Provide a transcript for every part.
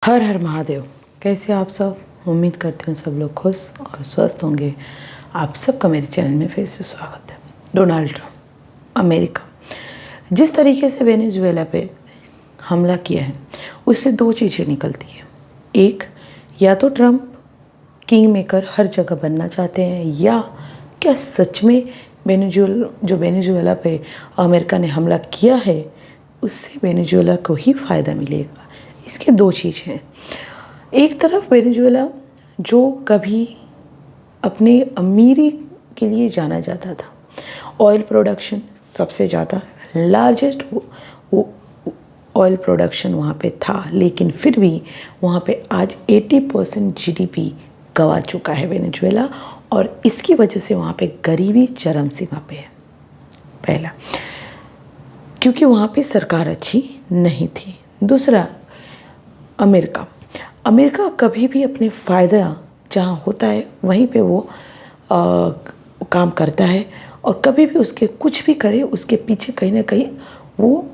हर हर महादेव। कैसे आप सब? उम्मीद करती हूँ सब लोग खुश और स्वस्थ होंगे। आप सबका मेरे चैनल में फिर से स्वागत है। डोनाल्ड ट्रंप, अमेरिका जिस तरीके से वेनेजुएला पे हमला किया है उससे दो चीज़ें निकलती हैं। एक, या तो ट्रंप किंग मेकर हर जगह बनना चाहते हैं, या क्या सच में वेनेजुएला पे अमेरिका ने हमला किया है उससे वेनेजुएला को ही फ़ायदा मिलेगा। इसके दो चीज़ हैं। एक तरफ वेनेजुएला जो कभी अपने अमीरी के लिए जाना जाता था, ऑयल प्रोडक्शन सबसे ज़्यादा लार्जेस्ट ऑयल प्रोडक्शन वहाँ पे था, लेकिन फिर भी वहाँ पे आज 80% जीडीपी गंवा चुका है वेनेजुएला, और इसकी वजह से वहाँ पे गरीबी चरम सीमा पे है। पहला, क्योंकि वहाँ पे सरकार अच्छी नहीं थी। दूसरा, अमेरिका कभी भी अपने फ़ायदा जहाँ होता है वहीं पे वो काम करता है, और कभी भी उसके कुछ भी करे उसके पीछे कहीं ना कहीं वो,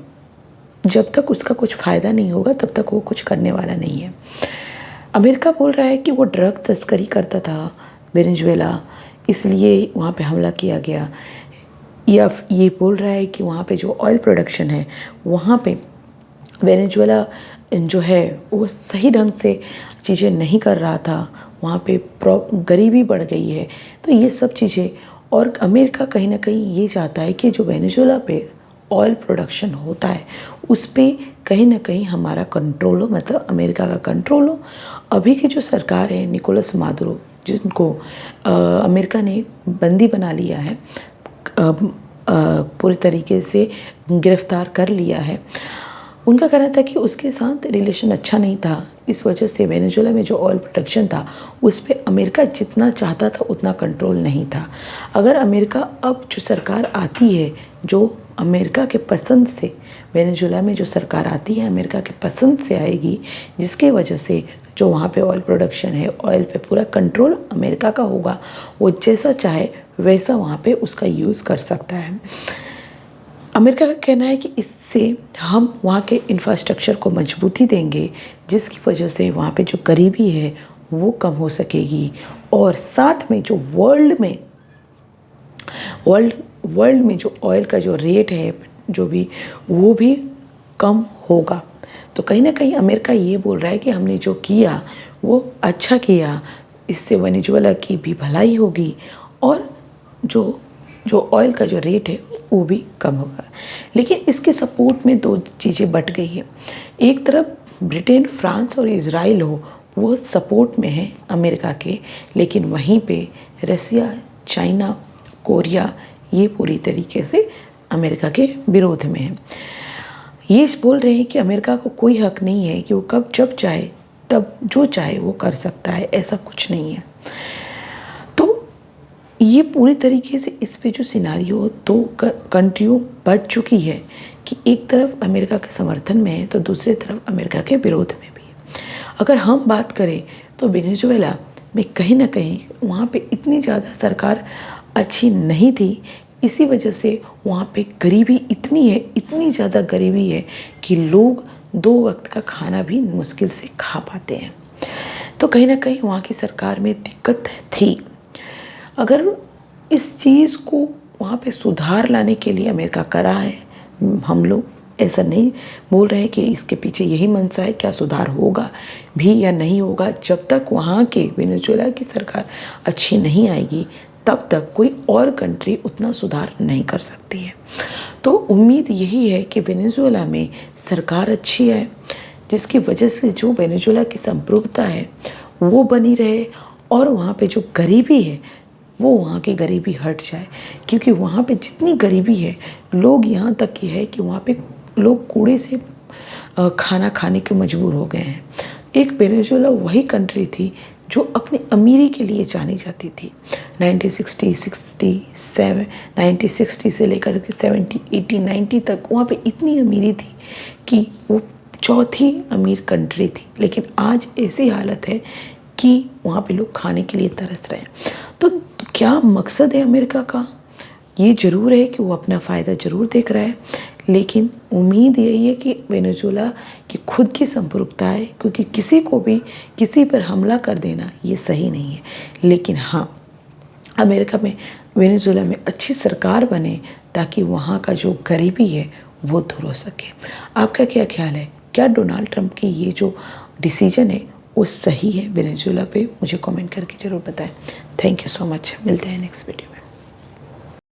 जब तक उसका कुछ फ़ायदा नहीं होगा तब तक वो कुछ करने वाला नहीं है। अमेरिका बोल रहा है कि वो ड्रग तस्करी करता था वेनेजुएला, इसलिए वहाँ पे हमला किया गया, या ये बोल रहा है कि वहाँ पे जो ऑयल प्रोडक्शन है वहाँ पे वेनेजुएला जो है वो सही ढंग से चीज़ें नहीं कर रहा था, वहाँ पे गरीबी बढ़ गई है। तो ये सब चीज़ें, और अमेरिका कहीं ना कहीं ये चाहता है कि जो वेनेजुएला पे ऑयल प्रोडक्शन होता है उस पर कहीं ना कहीं हमारा कंट्रोल हो, मतलब अमेरिका का कंट्रोल हो। अभी की जो सरकार है निकोलस मादुरो, जिनको अमेरिका ने बंदी बना लिया है, पूरी तरीके से गिरफ्तार कर लिया है, उनका कहना था कि उसके साथ रिलेशन अच्छा नहीं था। इस वजह से वेनेजुएला में जो ऑयल प्रोडक्शन था उस पर अमेरिका जितना चाहता था उतना कंट्रोल नहीं था। अगर अमेरिका अब जो सरकार आती है जो अमेरिका के पसंद से, वेनेजुएला में जो सरकार आती है अमेरिका के पसंद से आएगी, जिसके वजह से जो वहाँ पे ऑयल प्रोडक्शन है, ऑयल पे पूरा कंट्रोल अमेरिका का होगा, वो जैसा चाहे वैसा वहाँ पे उसका यूज़ कर सकता है। अमेरिका का कहना है कि इससे हम वहाँ के इंफ्रास्ट्रक्चर को मजबूती देंगे, जिसकी वजह से वहाँ पे जो गरीबी है वो कम हो सकेगी, और साथ में जो वर्ल्ड में जो ऑयल का जो रेट है जो भी, वो भी कम होगा। तो कहीं ना कहीं अमेरिका ये बोल रहा है कि हमने जो किया वो अच्छा किया, इससे वेनेजुएला की भी भलाई होगी, और जो ऑयल का जो रेट है वो भी कम होगा। लेकिन इसके सपोर्ट में दो चीज़ें बट गई हैं। एक तरफ ब्रिटेन, फ्रांस और इजराइल वो सपोर्ट में है अमेरिका के, लेकिन वहीं पे रसिया, चाइना, कोरिया ये पूरी तरीके से अमेरिका के विरोध में है। ये बोल रहे हैं कि अमेरिका को कोई हक नहीं है कि वो कब जब चाहे तब जो चाहे वो कर सकता है, ऐसा कुछ नहीं है। ये पूरी तरीके से इस पे जो सिनारियो दो कंट्रियों बढ़ चुकी है कि एक तरफ अमेरिका के समर्थन में है तो दूसरी तरफ अमेरिका के विरोध में भी। अगर हम बात करें तो वेनेजुएला में कहीं ना कहीं वहाँ पे इतनी ज़्यादा सरकार अच्छी नहीं थी, इसी वजह से वहाँ पे गरीबी इतनी ज़्यादा गरीबी है कि लोग 2 वक्त का खाना भी मुश्किल से खा पाते हैं। तो कहीं ना कहीं वहाँ की सरकार में दिक्कत थी। अगर इस चीज़ को वहाँ पे सुधार लाने के लिए अमेरिका करा है, हम लोग ऐसा नहीं बोल रहे हैं कि इसके पीछे यही मंशा है, क्या सुधार होगा भी या नहीं होगा। जब तक वहाँ के वेनेजुएला की सरकार अच्छी नहीं आएगी तब तक कोई और कंट्री उतना सुधार नहीं कर सकती है। तो उम्मीद यही है कि वेनेजुएला में सरकार अच्छी है, जिसकी वजह से जो वेनेजुएला की संप्रभुता है वो बनी रहे, और वहाँ पे जो गरीबी है वो वहाँ की गरीबी हट जाए। क्योंकि वहाँ पे जितनी गरीबी है, लोग यहाँ तक की है कि वहाँ पे लोग कूड़े से खाना खाने के मजबूर हो गए हैं। एक वेनेजुएला वही कंट्री थी जो अपनी अमीरी के लिए जानी जाती थी। 1960 से लेकर के 70, 80, 90 तक वहाँ पे इतनी अमीरी थी कि वो चौथी अमीर कंट्री थी। लेकिन आज ऐसी हालत है कि वहाँ पे लोग खाने के लिए तरस रहे हैं। तो क्या मकसद है अमेरिका का? ये ज़रूर है कि वो अपना फ़ायदा ज़रूर देख रहा है, लेकिन उम्मीद यही है कि वेनेजुएला की खुद की संप्रभुता है, क्योंकि किसी को भी किसी पर हमला कर देना ये सही नहीं है। लेकिन हाँ, अमेरिका में वेनेजुएला में अच्छी सरकार बने ताकि वहाँ का जो गरीबी है वो दूर हो सके। आपका क्या ख्याल है? क्या डोनाल्ड ट्रंप की ये जो डिसीजन है वो सही है वेनेजुएला पे? मुझे कमेंट करके ज़रूर बताएं। Thank you so much. मिलते हैं नेक्स्ट वीडियो में।